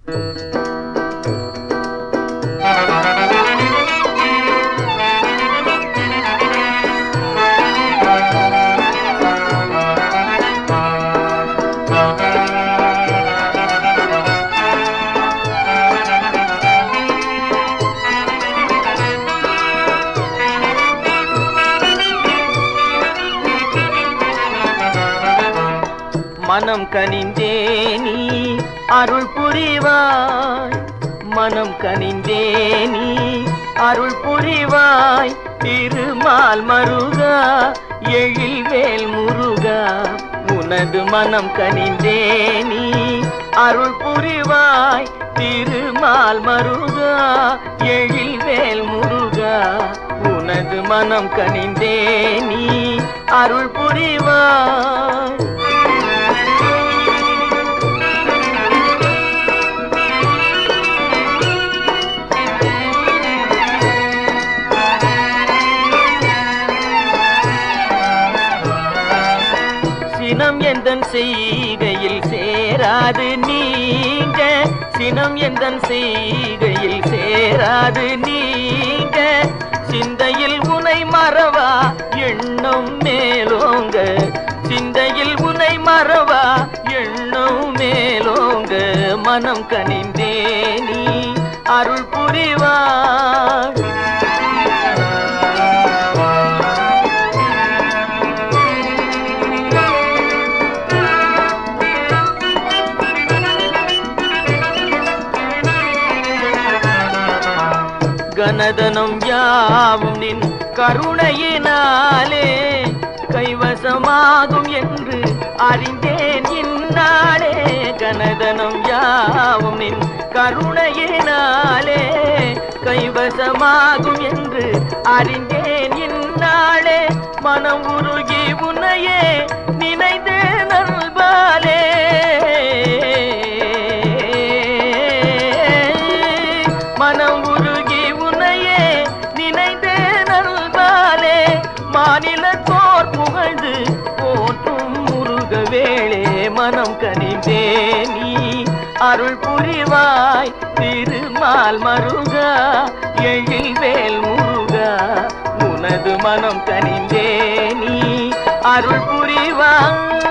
மனம் கனிந்தே நீ அருள் புரிவாய், மனம் கனிந்தே நீ அருள் புரிவாய். திருமால் மருகா எழில்வேல் முருகா, உனது மனம் கனிந்தே நீ அருள் புரிவாய். திருமால் மருகா எழில்வேல் முருகா, உனது மனம் கனிந்தே நீ அருள் புரிவாய். சினம் எந்தன் செய்கையில் சேராது நீங்க, சினம் எந்தன் செய்கையில் சேராது நீங்க. சிந்தையில் உனை மறவா எண்ணம் மேலோங்க, சிந்தையில் உனை மறவா எண்ணம் மேலோங்க. மனம் கனிந்தே நீ அருள் புரிவாய். கனதனம் யாவும் நின் கருணையினாலே கைவசமாகும் என்று அறிந்தேன் இந்நாளே. கனதனம் யாவும் நின் கருணையினாலே கைவசமாகும் என்று அறிந்தேன் இந்நாளே. மனம் உருகி உன்னையே நினைந்து நல்பாலே, மனம் உருகி உன்னையே நினைந்து நல்பாலே. மாநிலத்தோர் புகழ்ந்து போற்றும் முருகவேளே, மனம் கனிந்தே நீ அருள் புரிவாய். திருமால் மருகா எழில்வேல் முருகா, உனது மனம் கனிந்தே நீ அருள் புரிவாய்.